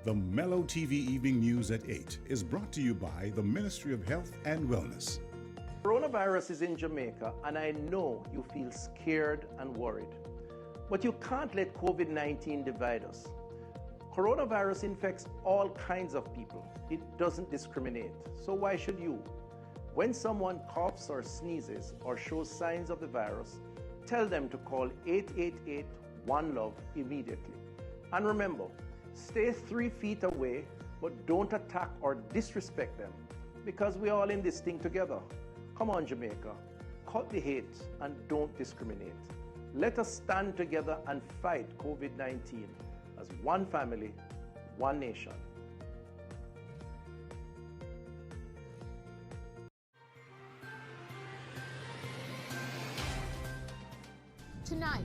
The Mello TV Evening News at 8 is brought to you by the Ministry of Health and Wellness. Coronavirus is in Jamaica, and I know you feel scared and worried. But you can't let COVID-19 divide us. Coronavirus infects all kinds of people. It doesn't discriminate. So why should you? When someone coughs or sneezes or shows signs of the virus, tell them to call 888-1-LOVE immediately. And remember, stay 3 feet away, but don't attack or disrespect them, because we're all in this thing together. Come on, Jamaica, cut the hate and don't discriminate. Let us stand together and fight COVID-19 as one family, one nation. Tonight,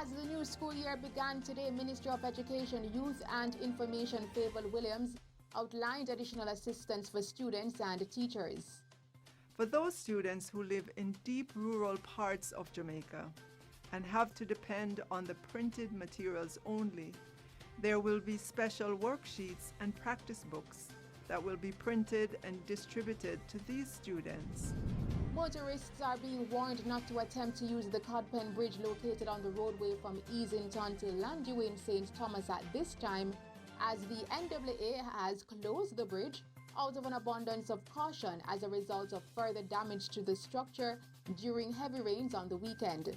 as the new school year began today, Ministry of Education, Youth and Information Favour Williams outlined additional assistance for students and teachers. For those students who live in deep rural parts of Jamaica and have to depend on the printed materials only, there will be special worksheets and practice books that will be printed and distributed to these students. Motorists are being warned not to attempt to use the Cod Pen Bridge located on the roadway from Easington to Landue in St. Thomas at this time, as the NAA has closed the bridge out of an abundance of caution as a result of further damage to the structure during heavy rains on the weekend.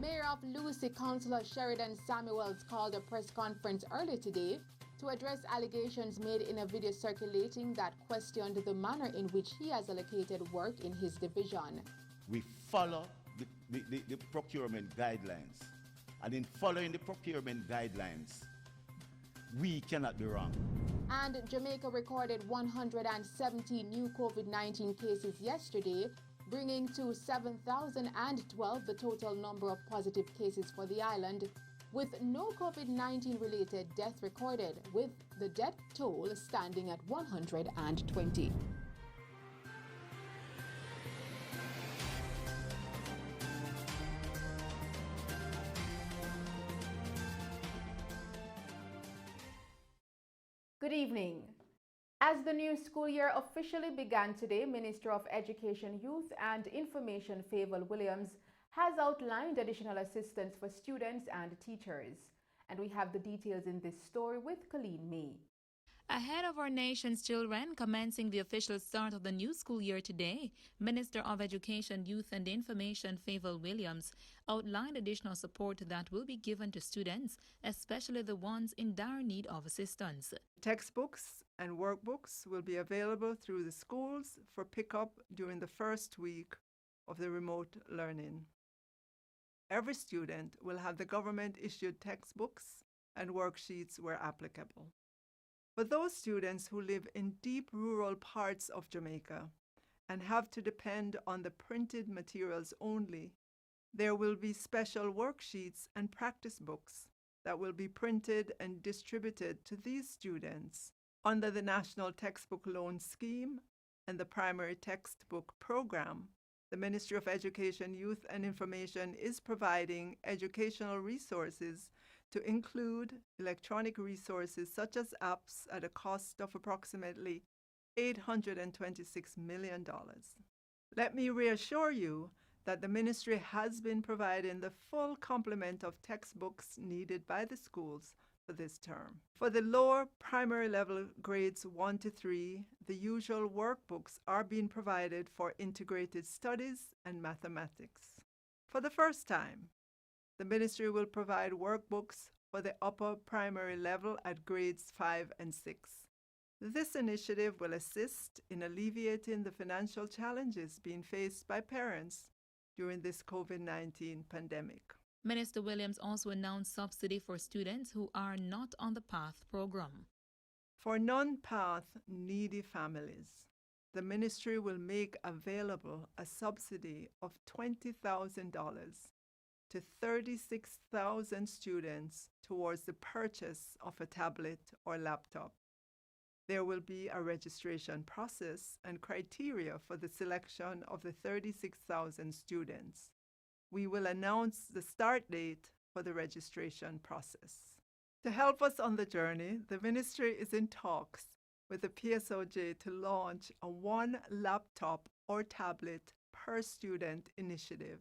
Mayor of Lucy, Councillor Sheridan Samuels, called a press conference earlier today to address allegations made in a video circulating that questioned the manner in which he has allocated work in his division. We follow the procurement guidelines, and in following the procurement guidelines, we cannot be wrong. And Jamaica recorded 170 new COVID-19 cases yesterday, bringing to 7,012 the total number of positive cases for the island, with no COVID-19 related death recorded, with the death toll standing at 120. Good evening. As the new school year officially began today, Minister of Education, Youth and Information Favour Williams has outlined additional assistance for students and teachers. And we have the details in this story with Colleen May. Ahead of our nation's children commencing the official start of the new school year today, Minister of Education, Youth and Information Favour Williams outlined additional support that will be given to students, especially the ones in dire need of assistance. Textbooks and workbooks will be available through the schools for pickup during the first week of the remote learning. Every student will have the government-issued textbooks and worksheets where applicable. For those students who live in deep rural parts of Jamaica and have to depend on the printed materials only, there will be special worksheets and practice books that will be printed and distributed to these students under the National Textbook Loan Scheme and the Primary Textbook Program. The Ministry of Education, Youth and Information is providing educational resources to include electronic resources such as apps at a cost of approximately $826 million. Let me reassure you that the ministry has been providing the full complement of textbooks needed by the schools for this term. For the lower primary level grades 1 to 3, the usual workbooks are being provided for integrated studies and mathematics. For the first time, the ministry will provide workbooks for the upper primary level at grades 5 and 6. This initiative will assist in alleviating the financial challenges being faced by parents during this COVID-19 pandemic. Minister Williams also announced subsidy for students who are not on the PATH program. For non-PATH needy families, the ministry will make available a subsidy of $20,000 to 36,000 students towards the purchase of a tablet or laptop. There will be a registration process and criteria for the selection of the 36,000 students. We will announce the start date for the registration process. To help us on the journey, the ministry is in talks with the PSOJ to launch a one laptop or tablet per student initiative.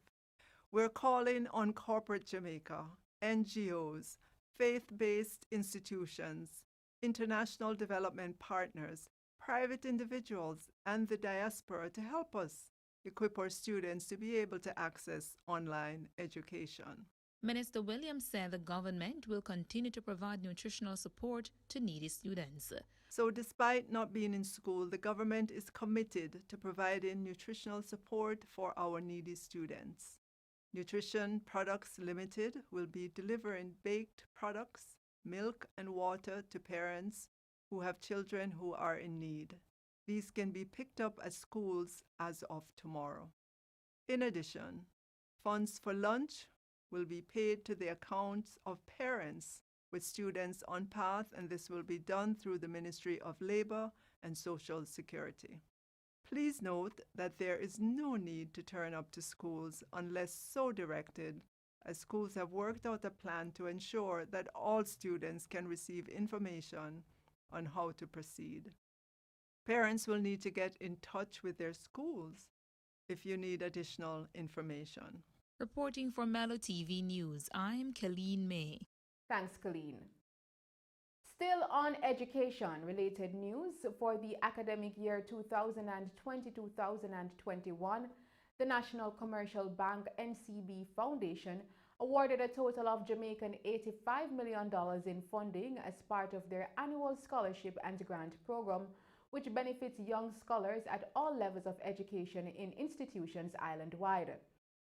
We're calling on corporate Jamaica, NGOs, faith-based institutions, international development partners, private individuals, and the diaspora to help us equip our students to be able to access online education. Minister Williams said the government will continue to provide nutritional support to needy students. So despite not being in school, the government is committed to providing nutritional support for our needy students. Nutrition Products Limited will be delivering baked products, milk and water to parents who have children who are in need. These can be picked up at schools as of tomorrow. In addition, funds for lunch will be paid to the accounts of parents with students on path, and this will be done through the Ministry of Labor and Social Security. Please note that there is no need to turn up to schools unless so directed, as schools have worked out a plan to ensure that all students can receive information on how to proceed. Parents will need to get in touch with their schools if you need additional information. Reporting for Mello TV News, I'm Colleen May. Thanks, Colleen. Still on education-related news, for the academic year 2020-2021, the National Commercial Bank NCB Foundation awarded a total of Jamaican $85 million in funding as part of their annual scholarship and grant program, which benefits young scholars at all levels of education in institutions island-wide.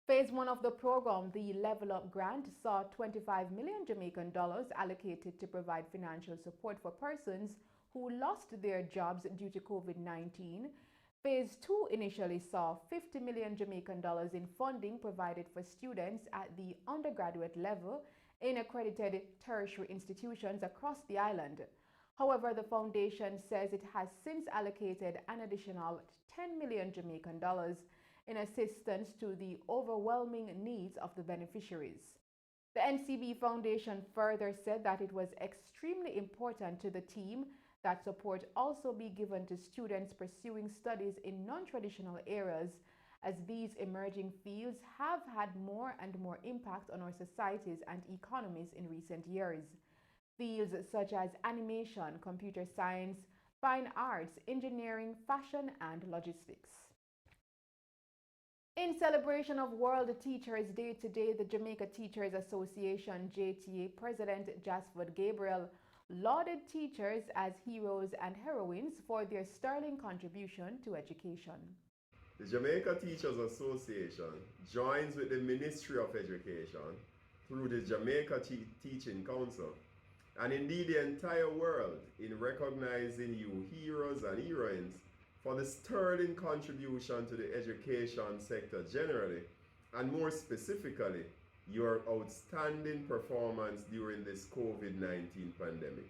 Phase 1 of the program, the Level Up Grant, saw 25 million Jamaican dollars allocated to provide financial support for persons who lost their jobs due to COVID-19. Phase 2 initially saw 50 million Jamaican dollars in funding provided for students at the undergraduate level in accredited tertiary institutions across the island. However, the foundation says it has since allocated an additional 10 million Jamaican dollars in assistance to the overwhelming needs of the beneficiaries. The NCB Foundation further said that it was extremely important to the team that support also be given to students pursuing studies in non-traditional areas, as these emerging fields have had more and more impact on our societies and economies in recent years. Fields such as animation, computer science, fine arts, engineering, fashion, and logistics. In celebration of World Teachers Day today, the Jamaica Teachers Association JTA President Jasford Gabriel lauded teachers as heroes and heroines for their sterling contribution to education. The Jamaica Teachers Association joins with the Ministry of Education through the Jamaica Teaching Council and indeed the entire world in recognizing you heroes and heroines for the sterling contribution to the education sector generally, and more specifically, your outstanding performance during this COVID-19 pandemic.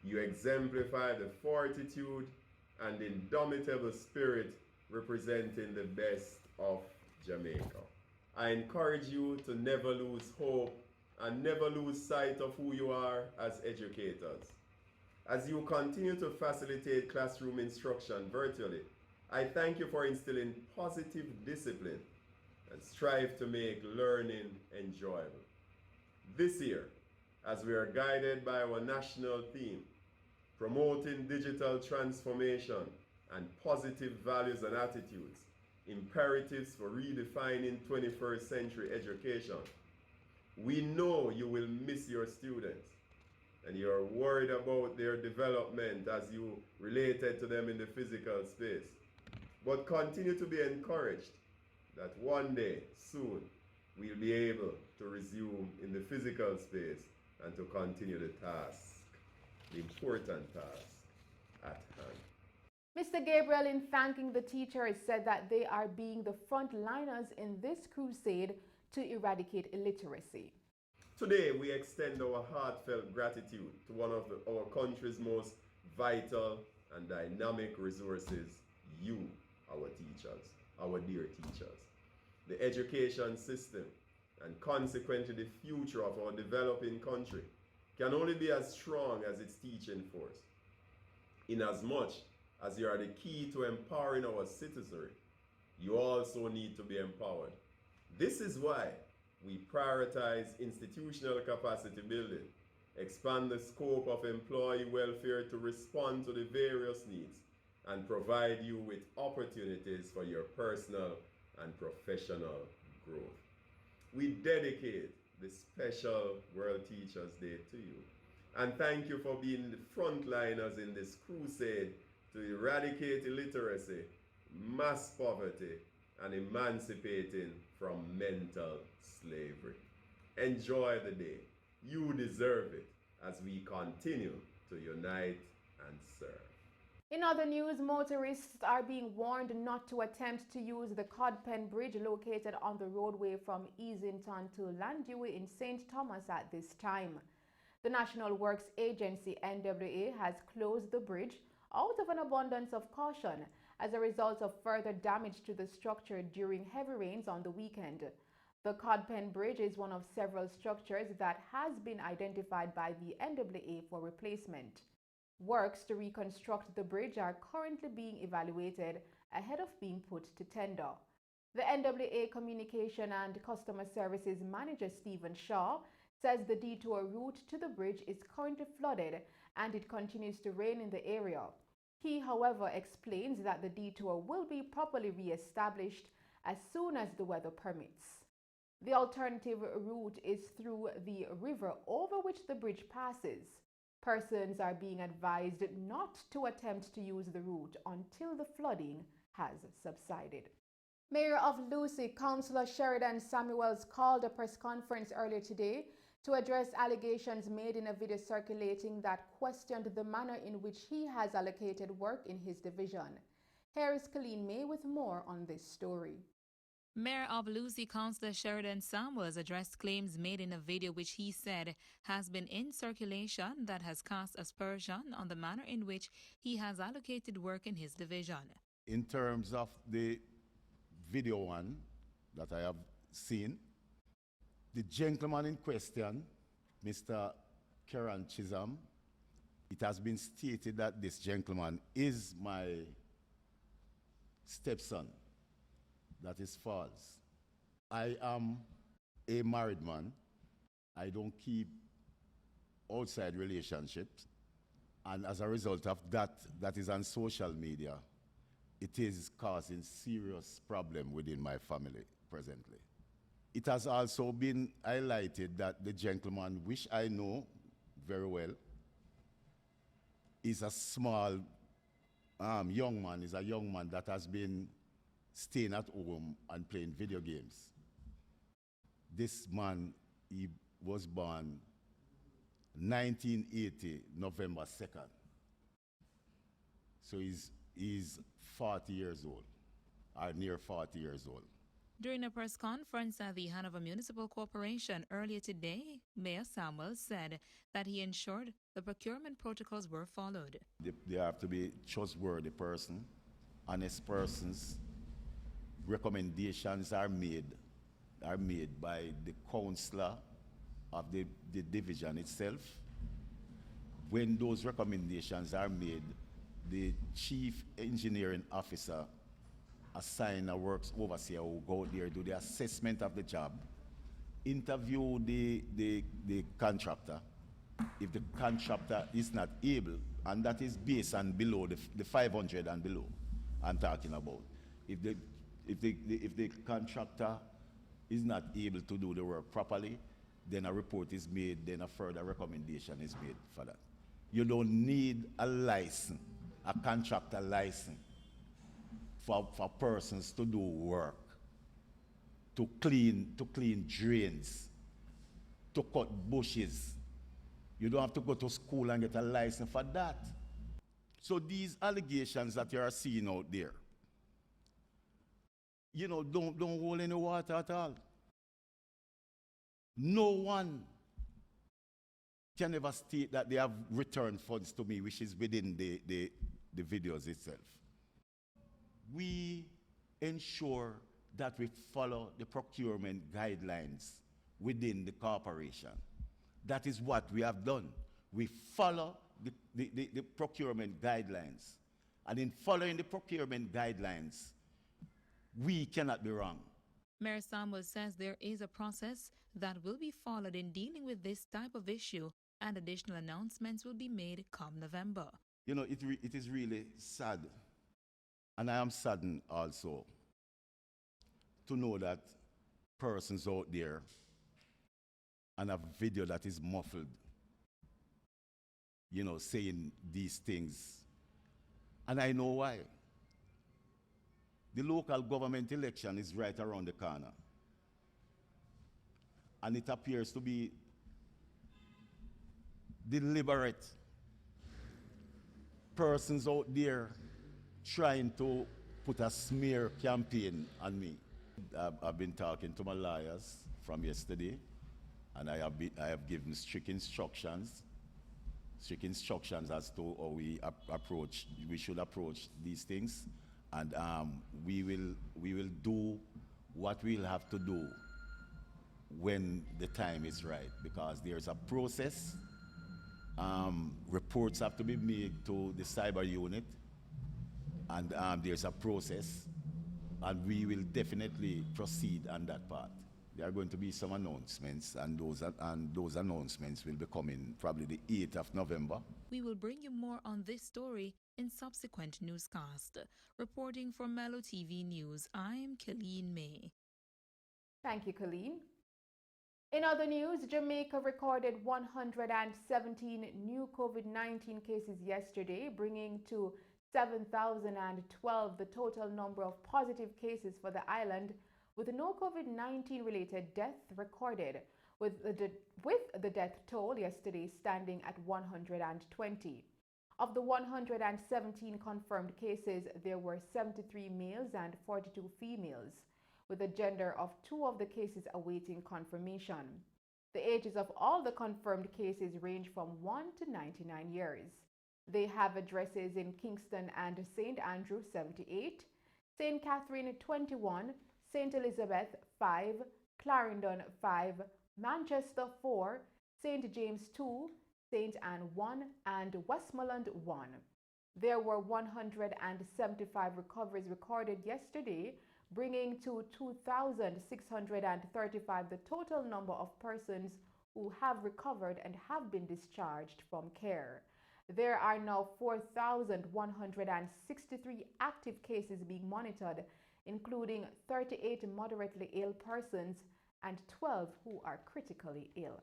You exemplify the fortitude and indomitable spirit representing the best of Jamaica. I encourage you to never lose hope and never lose sight of who you are as educators. As you continue to facilitate classroom instruction virtually, I thank you for instilling positive discipline and strive to make learning enjoyable. This year, as we are guided by our national theme, promoting digital transformation and positive values and attitudes, imperatives for redefining 21st century education, we know you will miss your students and you're worried about their development as you related to them in the physical space. But continue to be encouraged that one day, soon, we'll be able to resume in the physical space and to continue the task, the important task at hand. Mr. Gabriel, in thanking the teachers, said that they are being the frontliners in this crusade to eradicate illiteracy. Today, we extend our heartfelt gratitude to one of our country's most vital and dynamic resources, you, our teachers, our dear teachers. The education system, and consequently the future of our developing country, can only be as strong as its teaching force. Inasmuch as you are the key to empowering our citizenry, you also need to be empowered. This is why we prioritize institutional capacity building, expand the scope of employee welfare to respond to the various needs, and provide you with opportunities for your personal and professional growth. We dedicate this special World Teachers Day to you. And thank you for being the frontliners in this crusade to eradicate illiteracy, mass poverty, and emancipating from mental slavery. Enjoy the day. You deserve it as we continue to unite and serve. In other news, motorists are being warned not to attempt to use the Cod Pen Bridge located on the roadway from Easington to Landue in St. Thomas at this time. The National Works Agency NWA has closed the bridge out of an abundance of caution as a result of further damage to the structure during heavy rains on the weekend. The Cod Pen Bridge is one of several structures that has been identified by the NWA for replacement. Works to reconstruct the bridge are currently being evaluated ahead of being put to tender. The NWA Communication and Customer Services Manager Stephen Shaw says the detour route to the bridge is currently flooded and it continues to rain in the area. He, however, explains that the detour will be properly re-established as soon as the weather permits. The alternative route is through the river over which the bridge passes. Persons are being advised not to attempt to use the route until the flooding has subsided. Mayor of Lucy, Councillor Sheridan Samuels, called a press conference earlier today to address allegations made in a video circulating that questioned the manner in which he has allocated work in his division. Here is Colleen May with more on this story. Mayor of Lucy, Councillor Sheridan Samuels, addressed claims made in a video which he said has been in circulation that has cast aspersion on the manner in which he has allocated work in his division. In terms of the video one that I have seen, the gentleman in question, Mr. Kieran Chisholm, it has been stated that this gentleman is my stepson. That is false. I am a married man. I don't keep outside relationships. And as a result of that, that is on social media. It is causing serious problem within my family presently. It has also been highlighted that the gentleman, which I know very well, is a small young man, is a young man that has been staying at home and playing video games. This man, he was born 1980, November 2nd. So he's 40 years old, or near 40 years old. During a press conference at the Hanover Municipal Corporation earlier today, Mayor Samuels said that he ensured the procurement protocols were followed. They have to be trustworthy person, honest persons. Recommendations are made by the councillor of the division itself. When those recommendations are made, the chief engineering officer assign a works overseer who go there, do the assessment of the job, interview the contractor. If the contractor is not able, and that is based on below the 500 and below I'm talking about. If the contractor is not able to do the work properly, then a report is made, then a further recommendation is made for that. You don't need a license, a contractor license, for persons to do work, to clean drains, to cut bushes. You don't have to go to school and get a license for that. So these allegations that you are seeing out there, you know, don't hold any water at all. No one can ever state that they have returned funds to me, which is within the videos itself. We ensure that we follow the procurement guidelines within the corporation. That is what we have done. We follow the procurement guidelines. And in following the procurement guidelines, we cannot be wrong. Mayor Samuels says there is a process that will be followed in dealing with this type of issue, and additional announcements will be made come November. You know, it is really sad, and I am saddened also to know that persons out there and a video that is muffled, you know, saying these things. And I know why. The local government election is right around the corner. And it appears to be deliberate persons out there trying to put a smear campaign on me. I've been talking to my lawyers from yesterday, and I have given strict instructions as to how we should approach these things, and we will do what we'll have to do when the time is right, because there's a process. Reports have to be made to the cyber unit, and there's a process, and we will definitely proceed on that part. There are going to be some announcements, and those announcements will be coming probably the 8th of November. We will bring you more on this story in subsequent newscast. Reporting for Mello TV News, I'm Colleen May. Thank you, Colleen. In other news, Jamaica recorded 117 new COVID-19 cases yesterday, bringing to 7,012 the total number of positive cases for the island, with no COVID-19 related death recorded, with the death toll yesterday standing at 120. Of the 117 confirmed cases, there were 73 males and 42 females, with the gender of 2 of the cases awaiting confirmation. The ages of all the confirmed cases range from 1 to 99 years. They have addresses in Kingston and St. Andrew 78, St. Catherine 21, St. Elizabeth 5, Clarendon 5, Manchester 4, St. James 2, St. Anne 1, and Westmoreland 1. There were 175 recoveries recorded yesterday, bringing to 2,635 the total number of persons who have recovered and have been discharged from care. There are now 4,163 active cases being monitored, including 38 moderately ill persons and 12 who are critically ill.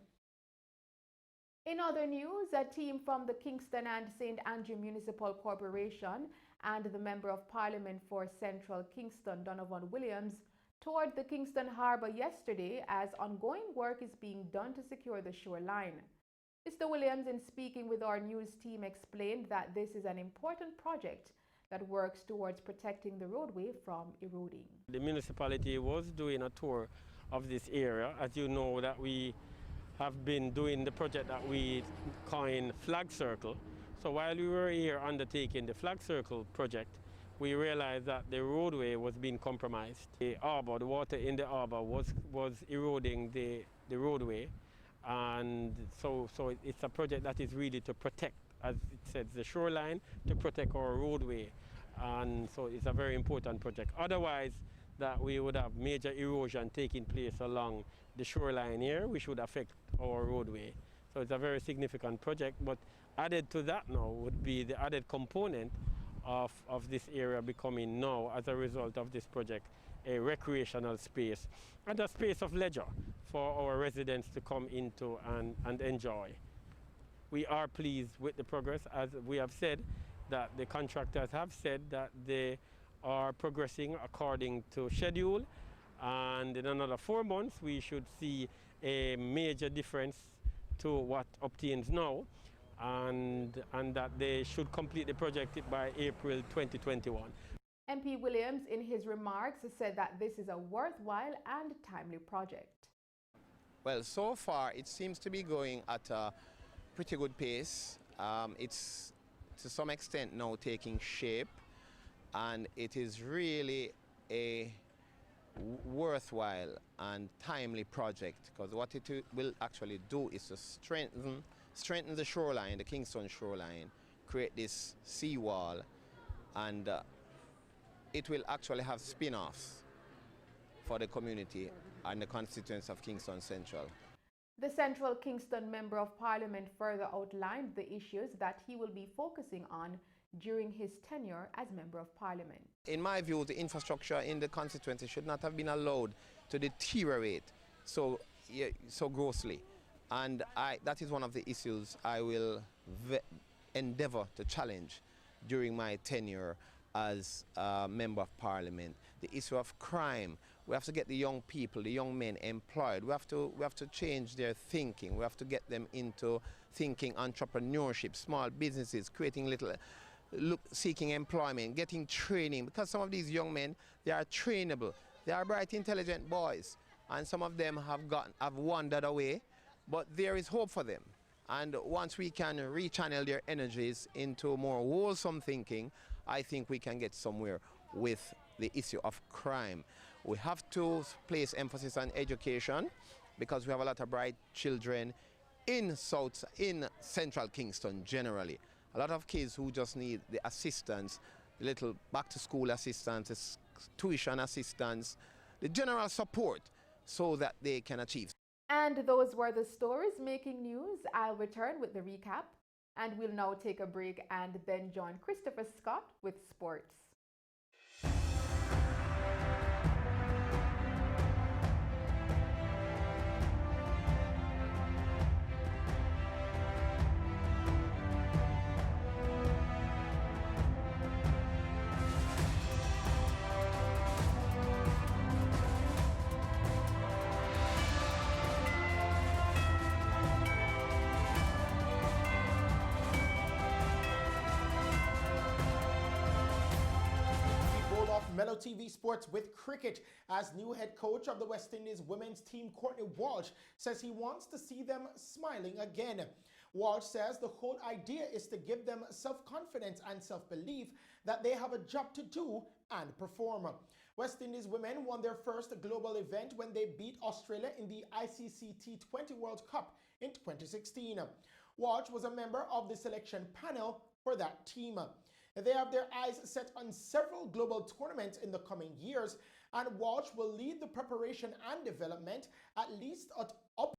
In other news, a team from the Kingston and St. Andrew Municipal Corporation and the Member of Parliament for Central Kingston, Donovan Williams, toured the Kingston Harbour yesterday as ongoing work is being done to secure the shoreline. Mr. Williams, in speaking with our news team, explained that this is an important project that works towards protecting the roadway from eroding. The municipality was doing a tour of this area. As you know, that we have been doing the project that we coined Flag Circle. So while we were here undertaking the Flag Circle project, we realized that the roadway was being compromised. The harbor, the water in the harbor was eroding the roadway. And so it's a project that is really to protect, as it says, the shoreline, to protect our roadway. And so it's a very important project. Otherwise, that we would have major erosion taking place along the shoreline here, which would affect our roadway. So it's a very significant project, but added to that now would be the added component of this area becoming now, as a result of this project, a recreational space and a space of leisure for our residents to come into and enjoy. We are pleased with the progress, as we have said, that the contractors have said that they are progressing according to schedule, and in another 4 months we should see a major difference to what obtains now, and that they should complete the project by April 2021. MP Williams, in his remarks, said that this is a worthwhile and timely project. Well, so far it seems to be going at a pretty good pace. It's to some extent now taking shape, and it is really a worthwhile and timely project, because what it will actually do is to strengthen the shoreline, the Kingston shoreline, create this seawall, and it will actually have spin-offs for the community and the constituents of Kingston Central. The Central Kingston Member of Parliament further outlined the issues that he will be focusing on during his tenure as Member of Parliament. In my view, the infrastructure in the constituency should not have been allowed to deteriorate so grossly. And that is one of the issues I will endeavor to challenge during my tenure as Member of Parliament. The issue of crime. We have to get the young people, the young men employed. We have to change their thinking. We have to get them into thinking entrepreneurship, small businesses, creating seeking employment, getting training. Because some of these young men, they are trainable. They are bright, intelligent boys. And some of them have wandered away. But there is hope for them. And once we can rechannel their energies into more wholesome thinking, I think we can get somewhere with the issue of crime. We have to place emphasis on education, because we have a lot of bright children in Central Kingston generally. A lot of kids who just need the assistance, the little back-to-school assistance, tuition assistance, the general support so that they can achieve. And those were the stories making news. I'll return with the recap, and we'll now take a break and then join Christopher Scott with sports. Mello TV Sports with cricket, as new head coach of the West Indies women's team Courtney Walsh says he wants to see them smiling again. Walsh says the whole idea is to give them self-confidence and self-belief that they have a job to do and perform. West Indies women won their first global event when they beat Australia in the ICC T20 World Cup in 2016. Walsh was a member of the selection panel for that team. They have their eyes set on several global tournaments in the coming years, and Walsh will lead the preparation and development at least at up